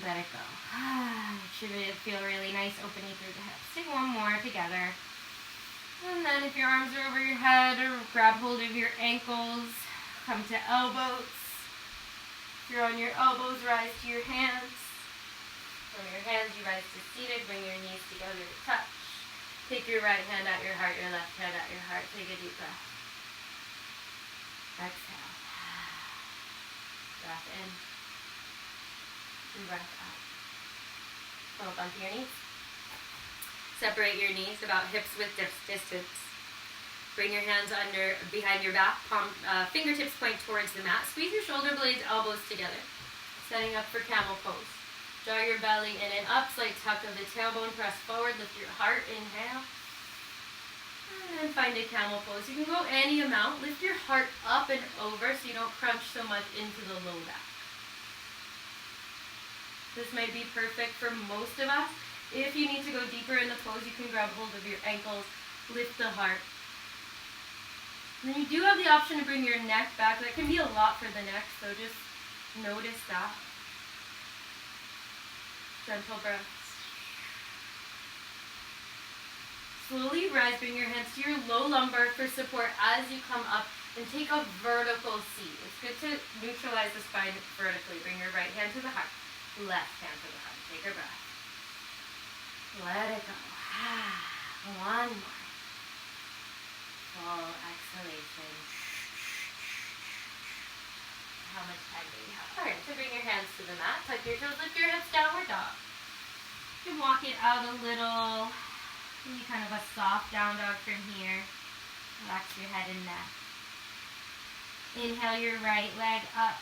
Let it go. It should feel really nice opening through the hips. Take one more together. And then if your arms are over your head, or grab hold of your ankles. Come to elbows. If you're on your elbows, rise to your hands. From your hands, you rise to seated. Bring your knees together to touch. Take your right hand at your heart, your left hand at your heart. Take a deep breath. Exhale. Breath in. And breath out. Hold onto your knees. Separate your knees about hips width distance. Bring your hands behind your back. Fingertips point towards the mat. Squeeze your shoulder blades, elbows together. Setting up for camel pose. Draw your belly in and up, slight tuck of the tailbone, press forward, lift your heart, inhale. And find a camel pose. You can go any amount. Lift your heart up and over so you don't crunch so much into the low back. This might be perfect for most of us. If you need to go deeper in the pose, you can grab hold of your ankles, lift the heart. And then you do have the option to bring your neck back. That can be a lot for the neck, so just notice that. Gentle breaths. Slowly rise, bring your hands to your low lumbar for support as you come up and take a vertical seat. It's good to neutralize the spine vertically. Bring your right hand to the heart, left hand to the heart. Take a breath. Let it go. One more. Full exhalation. How much time do we have? Alright, so bring your hands to the mat. Tuck your toes, lift your hips, downward dog. You can walk it out a little. Maybe kind of a soft down dog from here. Relax your head and neck. Inhale your right leg up.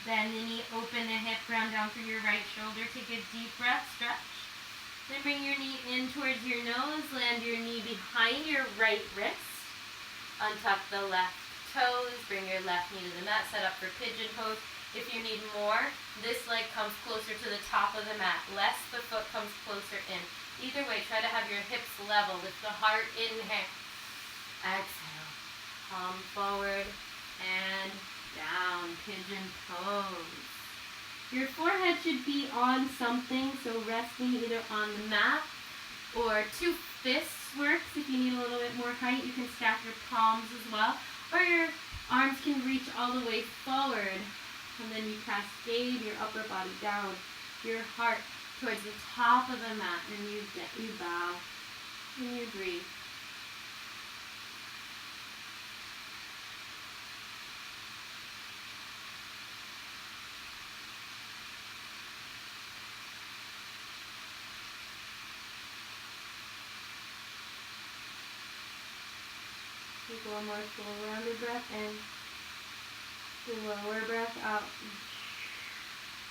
Bend the knee, open the hip, round down through your right shoulder. Take a deep breath, stretch. Then bring your knee in towards your nose. Land your knee behind your right wrist. Untuck the left toes. Bring your left knee to the mat. Set up for pigeon pose. If you need more, this leg comes closer to the top of the mat. Less, the foot comes closer in. Either way, try to have your hips level. Lift the heart, inhale. Exhale. Palm forward and down. Pigeon pose. Your forehead should be on something, so resting either on the mat or two fists works. If you need a little bit more height, you can stack your palms as well. Or your arms can reach all the way forward. And then you cascade your upper body down, your heart towards the top of the mat, and you bow, and you breathe. Take one more full rounded breath in. Lower breath out.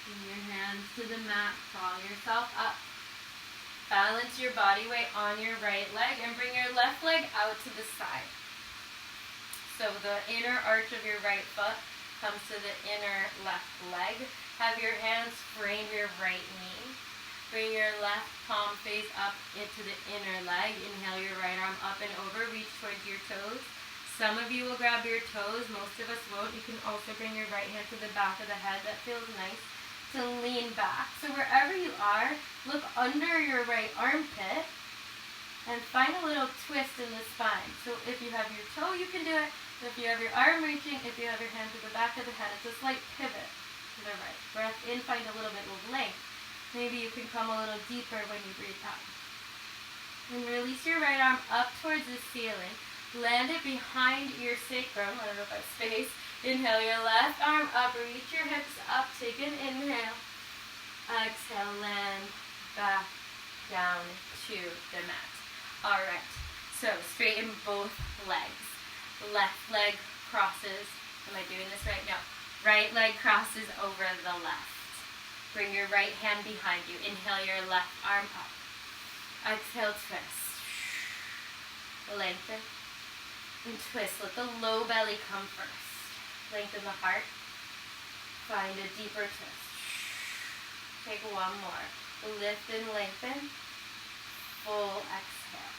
Bring your hands to the mat. Crawl yourself up. Balance your body weight on your right leg and bring your left leg out to the side. So the inner arch of your right foot comes to the inner left leg. Have your hands frame your right knee. Bring your left palm face up into the inner leg. Inhale your right arm up and over. Reach towards your toes. Some of you will grab your toes. Most of us won't. You can also bring your right hand to the back of the head. That feels nice to lean back. So wherever you are, look under your right armpit and find a little twist in the spine. So if you have your toe, you can do it. If you have your arm reaching, if you have your hand to the back of the head, it's a slight pivot to the right. Breath in, find a little bit of length. Maybe you can come a little deeper when you breathe out. And release your right arm up towards the ceiling. Land it behind your sacrum. I don't know if I have space. Inhale your left arm up. Reach your hips up. Take an inhale. Exhale, land back down to the mat. All right. So straighten both legs. Left leg crosses. Am I doing this right? No. Right leg crosses over the left. Bring your right hand behind you. Inhale your left arm up. Exhale, twist. Lengthen and twist. Let the low belly come first. Lengthen the heart. Find a deeper twist. Take one more. Lift and lengthen. Full exhale.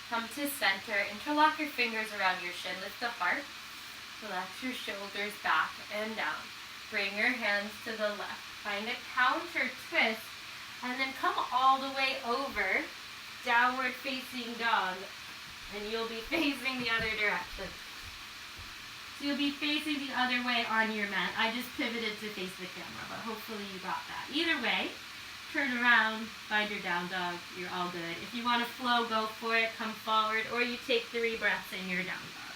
Come to center. Interlock your fingers around your shin. Lift the heart. Relax your shoulders back and down. Bring your hands to the left. Find a counter twist. And then come all the way over. Downward facing dog. And you'll be facing the other direction. So you'll be facing the other way on your mat. I just pivoted to face the camera, but hopefully you got that. Either way, turn around, find your down dog. You're all good. If you want to flow, go for it. Come forward, or you take 3 breaths in your down dog.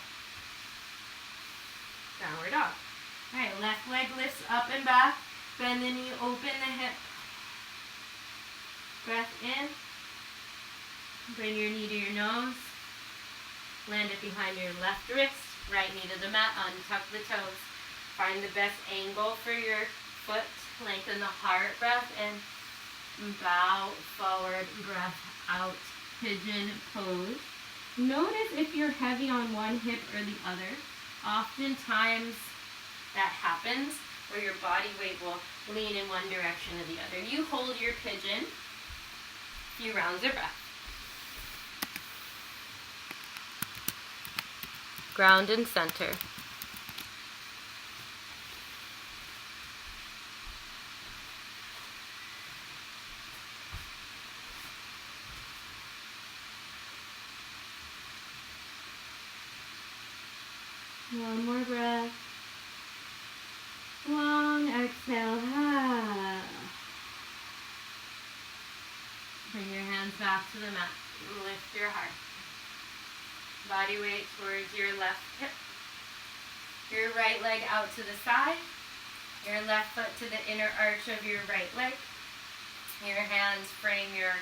Downward dog. All right, left leg lifts up and back. Bend the knee, open the hip. Breath in. Bring your knee to your nose. Land it behind your left wrist. Right knee to the mat. Untuck the toes. Find the best angle for your foot. Lengthen the heart. Breath in. Bow forward. Breath out. Pigeon pose. Notice if you're heavy on one hip or the other. Oftentimes that happens where your body weight will lean in one direction or the other. You hold your pigeon. Few rounds of breath. Ground and center. One more breath. Long exhale. Bring your hands back to the mat. Lift your heart. Body weight towards your left hip. Your right leg out to the side. Your left foot to the inner arch of your right leg. Your hands frame your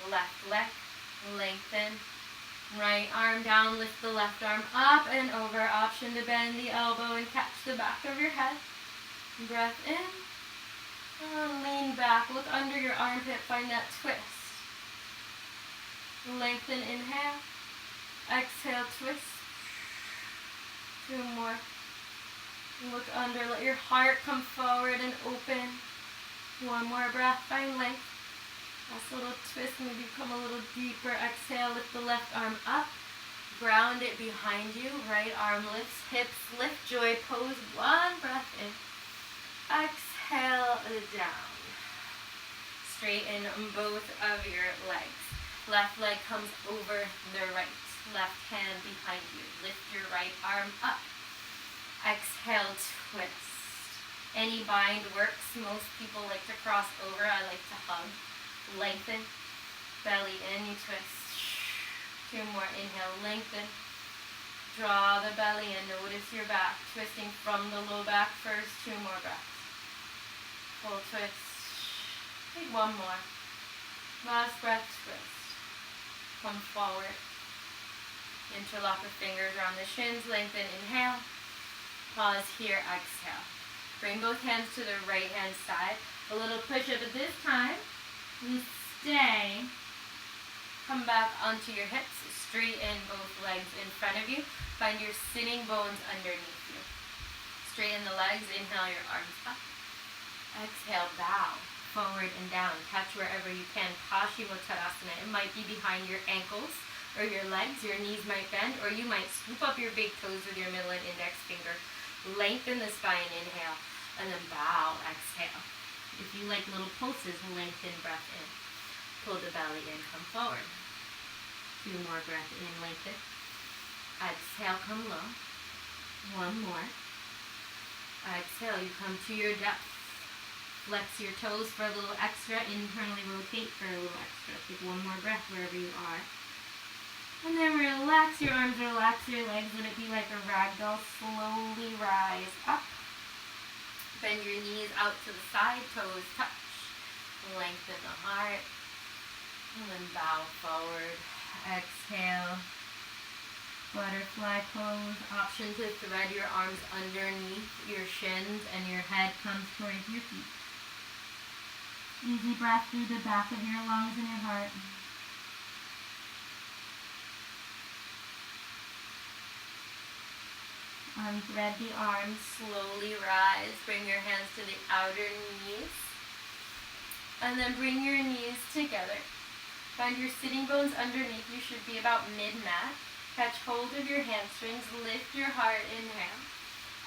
left leg. Lengthen. Right arm down, lift the left arm up and over. Option to bend the elbow and catch the back of your head. Breath in. And lean back. Look under your armpit. Find that twist. Lengthen, inhale. Exhale, twist. 2 more. Look under. Let your heart come forward and open. 1 more breath. Find length. Last little twist, maybe come a little deeper. Exhale, lift the left arm up. Ground it behind you. Right arm lifts, hips lift, joy pose. 1 breath in. Exhale down. Straighten both of your legs. Left leg comes over the right. Left hand behind you. Lift your right arm up. Exhale, twist. Any bind works. Most people like to cross over. I like to hug. Lengthen. Belly in, you twist. 2 more. Inhale, lengthen. Draw the belly in. Notice your back. Twisting from the low back first. 2 more breaths. Full twist. Take 1 more. Last breath, twist. Come forward. Interlock the fingers around the shins. Lengthen, inhale. Pause here, exhale. Bring both hands to the right hand side. A little push-up at this time. We stay. Come back onto your hips. Straighten both legs in front of you. Find your sitting bones underneath you. Straighten the legs. Inhale your arms up. Exhale, bow. Forward and down. Touch wherever you can. Paschimottanasana. It might be behind your ankles or your legs. Your knees might bend, or you might scoop up your big toes with your middle and index finger. Lengthen the spine. Inhale. And then bow. Exhale. If you like little pulses, lengthen breath in. Pull the belly in. Come forward. 2 more breath in. Lengthen. Exhale. Come low. 1 more. Exhale. You come to your depth. Flex your toes for a little extra. Internally rotate for a little extra. Take 1 more breath wherever you are. And then relax your arms, relax your legs. Let it be like a ragdoll. Slowly rise up. Bend your knees out to the side. Toes touch. Lengthen the heart. And then bow forward. Exhale. Butterfly pose. Option to thread your arms underneath your shins and your head comes towards your feet. Easy breath through the back of your lungs and your heart. Unthread the arms, slowly rise. Bring your hands to the outer knees. And then bring your knees together. Find your sitting bones underneath. You should be about mid-mat. Catch hold of your hamstrings. Lift your heart. Inhale.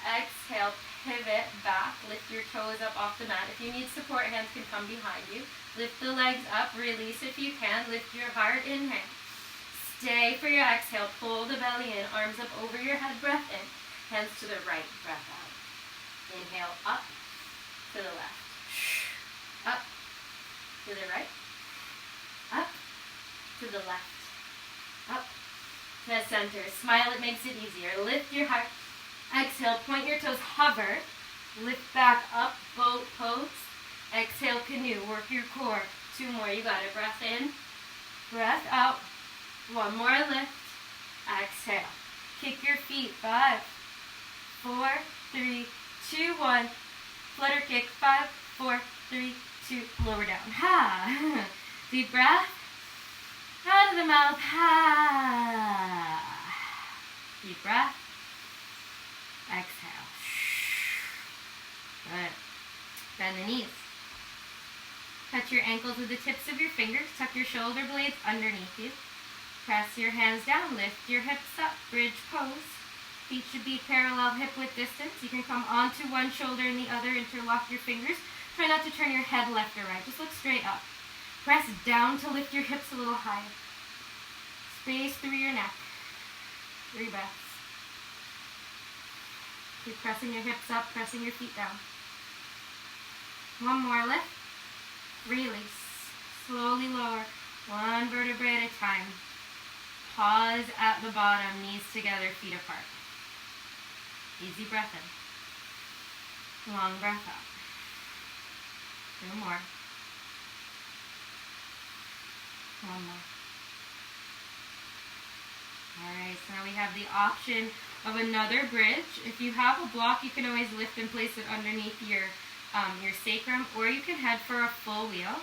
Exhale. Pivot back. Lift your toes up off the mat. If you need support, hands can come behind you. Lift the legs up. Release if you can. Lift your heart. Inhale. Stay for your exhale. Pull the belly in. Arms up over your head. Breath in. Hands to the right. Breath out. Inhale. Up to the left. Up to the right. Up to the left. Up to center. Smile. It makes it easier. Lift your heart. Exhale, point your toes, hover, lift back up, boat pose. Exhale, canoe, work your core. 2 more, you got it. Breath in, breath out. 1 more lift. Exhale. Kick your feet. 5, 4, 3, 2, 1. Flutter kick. 5, 4, 3, 2. Lower down. Ha. Deep breath. Out of the mouth. Ha. Deep breath. Exhale. Good. Bend the knees. Touch your ankles with the tips of your fingers. Tuck your shoulder blades underneath you. Press your hands down. Lift your hips up. Bridge pose. Feet should be parallel hip width distance. You can come onto one shoulder and the other. Interlock your fingers. Try not to turn your head left or right. Just look straight up. Press down to lift your hips a little higher. Space through your neck. 3 breaths. Keep pressing your hips up, pressing your feet down. 1 more lift. Release. Slowly lower. 1 vertebrae at a time. Pause at the bottom, knees together, feet apart. Easy breath in. Long breath out. 2 more. 1 more. Alright, so now we have the option of another bridge. If you have a block, you can always lift and place it underneath your sacrum, or you can head for a full wheel.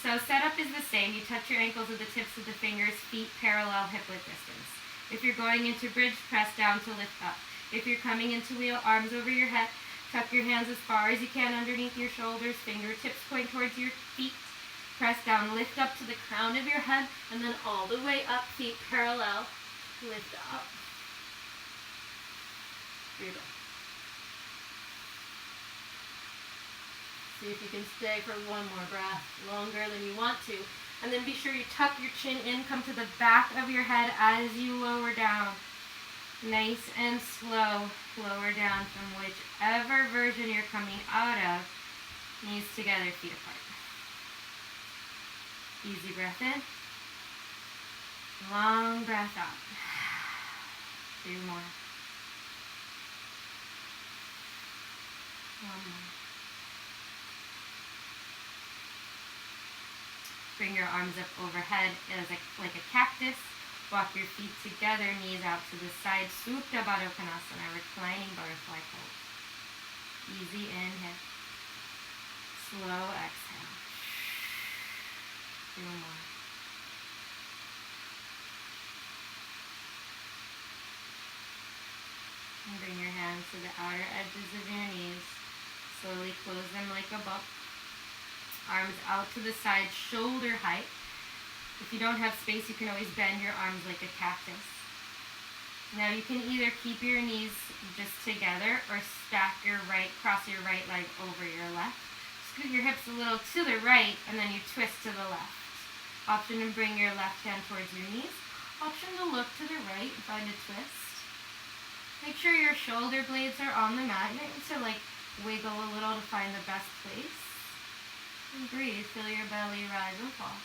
So setup is the same. You touch your ankles with the tips of the fingers, feet parallel hip width distance. If you're going into bridge, press down to lift up. If you're coming into wheel, arms over your head, tuck your hands as far as you can underneath your shoulders, fingertips point towards your feet. Press down, lift up to the crown of your head, and then all the way up, feet parallel, lift up. 3 breaths. See if you can stay for one more breath, longer than you want to. And then be sure you tuck your chin in, come to the back of your head as you lower down. Nice and slow, lower down from whichever version you're coming out of. Knees together, feet apart. Easy breath in. Long breath out. 2 more. 1 more. Bring your arms up overhead as like a cactus. Walk your feet together, knees out to the side. Supta Baddha Konasana, reclining butterfly pose. Easy inhale. Slow exhale. 2 more. And bring your hands to the outer edges of your knees. Slowly close them like a book. Arms out to the side, shoulder height. If you don't have space, you can always bend your arms like a cactus. Now you can either keep your knees just together or cross your right leg over your left. Scoot your hips a little to the right and then you twist to the left. Option to bring your left hand towards your knees. Option to look to the right and find a twist. Make sure your shoulder blades are on the mat. You need to wiggle a little to find the best place. And breathe, feel your belly rise and fall.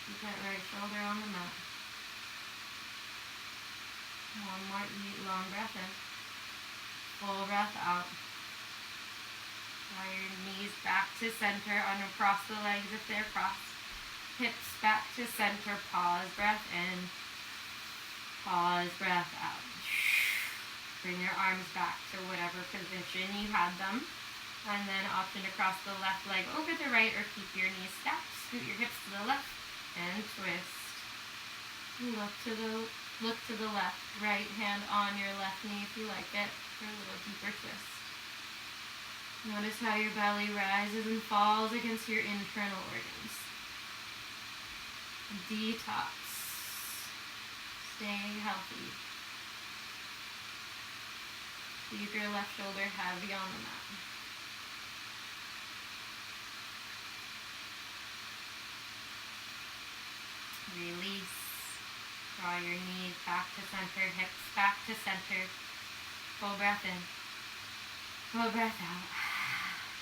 Keep that right shoulder on the mat. 1 more long breath in. Full breath out. Draw your knees back to center, uncross the legs if they're crossed. Hips back to center, pause, breath in. Pause, breath out. Bring your arms back to whatever position you had them. And then option to cross the left leg over the right or keep your knees stacked. Scoot your hips to the left and twist. Look to the left. Right hand on your left knee if you like it for a little deeper twist. Notice how your belly rises and falls against your internal organs. Detox. Staying healthy. Keep your left shoulder heavy on the mat. Release. Draw your knees back to center, hips back to center. Full breath in. Full breath out.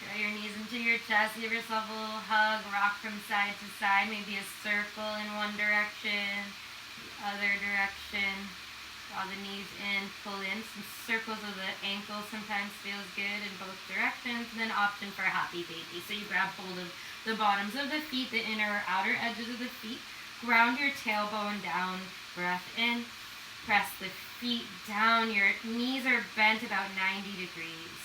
Draw your knees into your chest. Give yourself a little hug. Rock from side to side. Maybe a circle in one direction, the other direction. Draw the knees in, pull in. Some circles of the ankles sometimes feels good in both directions. And then option for happy baby. So you grab hold of the bottoms of the feet, the inner or outer edges of the feet. Ground your tailbone down. Breath in. Press the feet down. Your knees are bent about 90 degrees.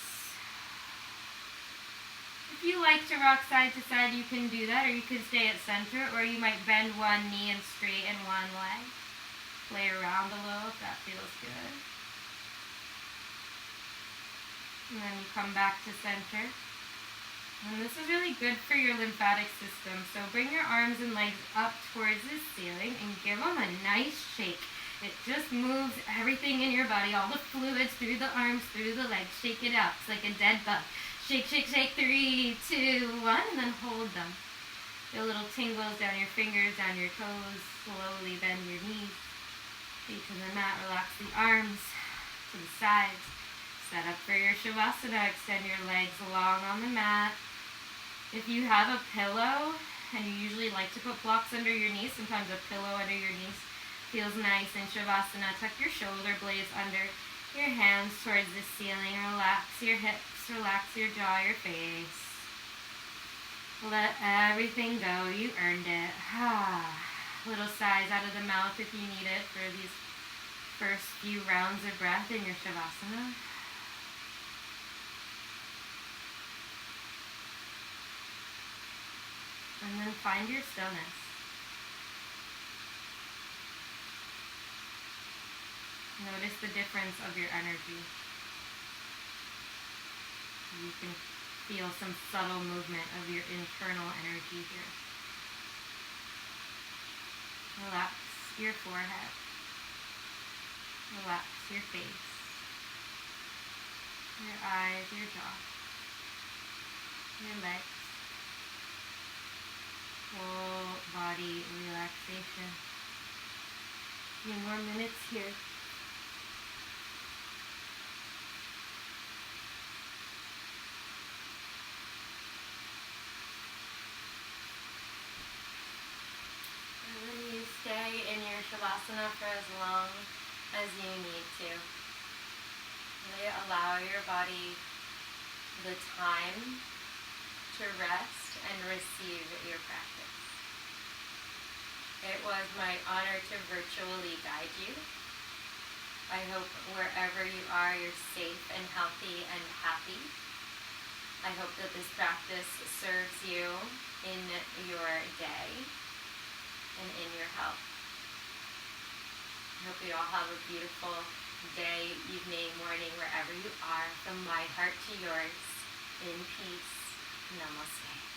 If you like to rock side to side, you can do that, or you can stay at center, or you might bend one knee and straighten one leg. Play around a little if that feels good. And then you come back to center. And this is really good for your lymphatic system. So bring your arms and legs up towards the ceiling and give them a nice shake. It just moves everything in your body, all the fluids through the arms, through the legs. Shake it out. It's like a dead bug. Shake, shake, shake. 3, 2, 1, and then hold them. Feel little tingles down your fingers, down your toes. Slowly bend your knees. Feet to the mat. Relax the arms to the sides. Set up for your Shavasana. Extend your legs long on the mat. If you have a pillow, and you usually like to put blocks under your knees, sometimes a pillow under your knees feels nice in Shavasana. Tuck your shoulder blades under your hands towards the ceiling. Relax your hips, relax your jaw, your face. Let everything go. You earned it. Little sighs out of the mouth if you need it for these first few rounds of breath in your Shavasana. And then find your stillness. Notice the difference of your energy. You can feel some subtle movement of your internal energy here. Relax your forehead. Relax your face. your eyes, your jaw, your legs. Full body relaxation. Few more minutes here. And then you stay in your Shavasana for as long as you need to. Really allow your body the time to rest and receive your practice. It was my honor to virtually guide you. I hope wherever you are, you're safe and healthy and happy. I hope that this practice serves you in your day and in your health. I hope you all have a beautiful day, evening, morning, wherever you are. From my heart to yours, in peace. Namaste.